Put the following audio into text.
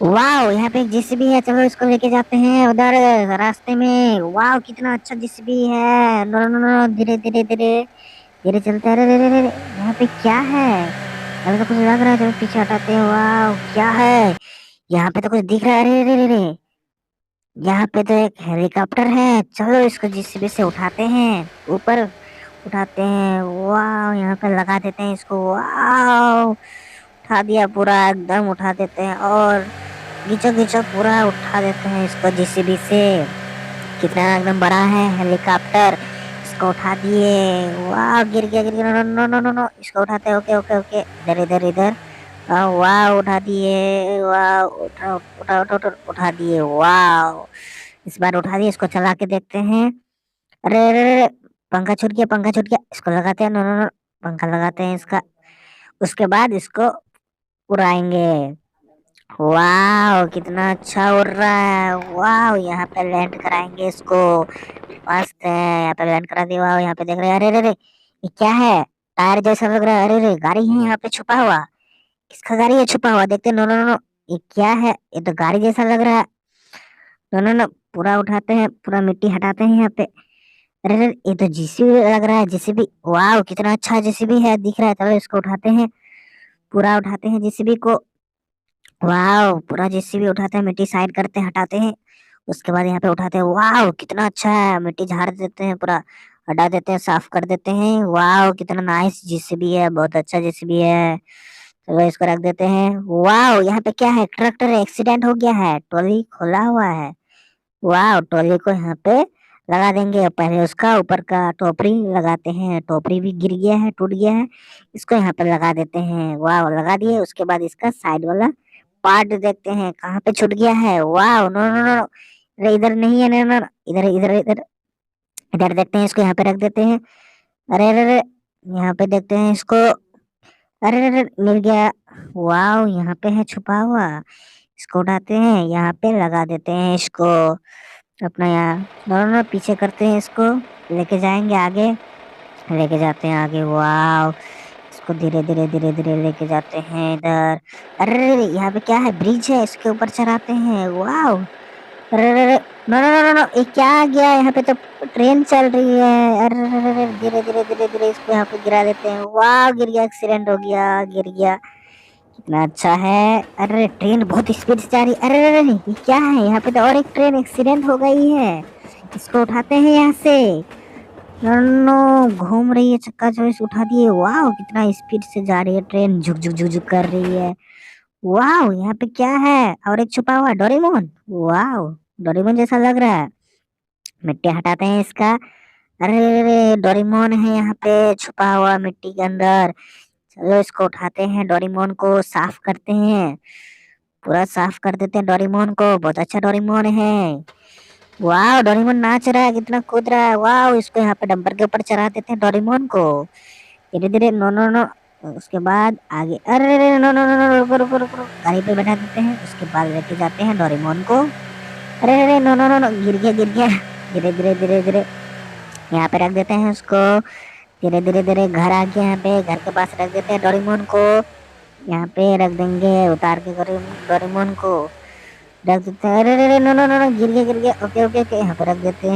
वाह, यहाँ पे एक जेसीबी है। चलो इसको लेके जाते हैं उधर रास्ते में। वाह, कितना अच्छा जेसीबी है। नो नो नो, धीरे धीरे धीरे धीरे चलते हैं। अरे अरे अरे अरे, यहाँ पे क्या है? यहाँ पे तो कुछ लग रहा है। चलो पीछे हटाते हैं। वाह, क्या है? यहाँ पे तो कुछ दिख रहा है। अरे अरे अरे अरे, यहाँ पे तो एक हेलीकॉप्टर है। चलो इसको जेसीबी से उठाते हैं, ऊपर उठाते हैं। वाह, यहाँ पे लगा देते हैं इसको। वाह, उठा दिया पूरा, एकदम उठा देते हैं। और घिचो घिचो पूरा उठा देते हैं इसको जेसीबी से। कितना एकदम बड़ा है हेलीकॉप्टर। इसको उठा दिए। वाह, गिर गया। No no no no no, इसको उठाते हैं। ओके ओके ओके, इधर इधर इधर। वाह, उठा दिए। वाह, उठा उठा उठा उठा उठा दिए। वाह, इस बार उठा दिए। इसको चला के देखते हैं। अरे अरे अरे, पंखा छूट गया, पंखा छूट गया। इसको लगाते हैं। नो नो नो, पंखा लगाते हैं इसका। उसके बाद इसको उड़ाएंगे। वाह, कितना अच्छा उड़ रहा है। वाह, यहाँ पे लैंड कराएंगे इसको। मस्त है, यहाँ पे लैंड करा दिया। वाह, यहाँ पे देख रहे हैं। अरे अरे अरे, ये क्या है? टायर जैसा लग रहा है। अरे अरे, गाड़ी है यहाँ पे छुपा हुआ। किसका गाड़ी है छुपा हुआ? देखते हैं। नो नो नो नो, ये क्या है? ये तो गाड़ी जैसा लग रहा है। नो नो नो, पूरा उठाते हैं, पूरा मिट्टी हटाते हैं यहाँ पे। अरे अरे, ये तो जेसीबी लग रहा है। जेसीबी, वाह कितना अच्छा जेसीबी है, दिख रहा है। चलो इसको उठाते हैं, पूरा उठाते हैं जेसीबी को। वाह, पूरा जेसीबी उठाते हैं, मिट्टी साइड करते हैं, हटाते हैं। उसके बाद यहाँ पे उठाते हैं। वाह, कितना अच्छा है। मिट्टी झाड़ देते हैं, पूरा हटा देते हैं, साफ कर देते हैं। वाह, कितना नाइस जेसीबी है, बहुत अच्छा जेसीबी है। चलो इसको रख देते हैं। वाह, यहाँ पे क्या है? ट्रैक्टर एक्सीडेंट हो गया है, ट्रॉली खोला हुआ है। वाह, ट्रॉली को यहाँ पे लगा देंगे। पहले उसका ऊपर का टोपरी लगाते हैं। टोपरी भी गिर गया है, टूट गया है। इसको यहाँ पे लगा देते हैं। वाह, लगा दिए। उसके बाद इसका साइड वाला पार्ट देखते हैं कहाँ पे छूट गया है। वाह, नो नो नो, अरे इधर नहीं है। नो नो, इधर इधर इधर इधर देखते हैं। इसको यहाँ पे रख देते हैं। अरे अरे अरे, यहाँ पे देखते हैं इसको। अरे अरे, मिल गया। वाह, यहाँ पे है छुपा हुआ। इसको उठाते हैं, यहाँ पे लगा देते हैं इसको अपना। यहाँ दोनों पीछे करते हैं इसको, लेके जाएंगे आगे। लेके जाते हैं आगे। वाह, इसको धीरे धीरे धीरे धीरे लेके जाते हैं इधर। अरे अरे अरे, यहाँ पे क्या है? ब्रिज है, इसके ऊपर चढ़ाते हैं। वाह, अरे अरे अरे, नो नो नो नो, ये क्या आ गया? यहाँ पे तो ट्रेन चल रही है। अरे अरे अरे, धीरे धीरे धीरे धीरे इसको यहाँ पे गिरा देते हैं। वाह, गिर गया, एक्सीडेंट हो गया, गिर गया। कितना अच्छा है। अरे ट्रेन बहुत स्पीड से जा रही है। अरे अरे अरे, ये क्या है? यहाँ पे तो और एक ट्रेन एक्सीडेंट हो गई है। इसको उठाते हैं यहाँ से। नो नो, घूम रही है, चक्का चौबीस उठा दिए। वाह, कितना स्पीड से जा रही है ट्रेन, झुक झुक झुक झुक कर रही है। वाह, यहाँ पे क्या है? और एक छुपा हुआ डोरेमोन। वाह, डोरेमोन जैसा लग रहा है। मिट्टी हटाते हैं इसका। अरे अरे, डोरेमोन है यहाँ पे छुपा हुआ मिट्टी के अंदर। चलो इसको उठाते हैं, डोरेमोन को साफ करते हैं, पूरा साफ कर देते हैं डोरेमोन को। बहुत अच्छा डोरेमोन है। वाह, डोरेमोन नाच रहा है, कितना कूद रहा है। वाह, इसको यहाँ पे डंपर के ऊपर चढ़ा देते हैं डोरेमोन को, धीरे धीरे। नो नो नो, उसके बाद आगे। अरे अरे, नो नो नो नो, रुको रुको रुको रुको। गाड़ी पे बैठा देते हैं, उसके बाद लेके जाते हैं डोरेमोन को। अरे अरे, नो नो नो नो, गिर गया गिर गया। धीरे धीरे धीरे धीरे यहाँ पे रख देते हैं उसको। धीरे धीरे धीरे घर आ गया, यहाँ पे घर के पास रख देते हैं डोरेमोन को। यहाँ पे रख देंगे, उतार के डोरेमोन को रख देते हैं। अरे अरे, नो नो नो नो, गिर गया गिर गया। ओके ओके ओके, यहाँ पे रख देते हैं।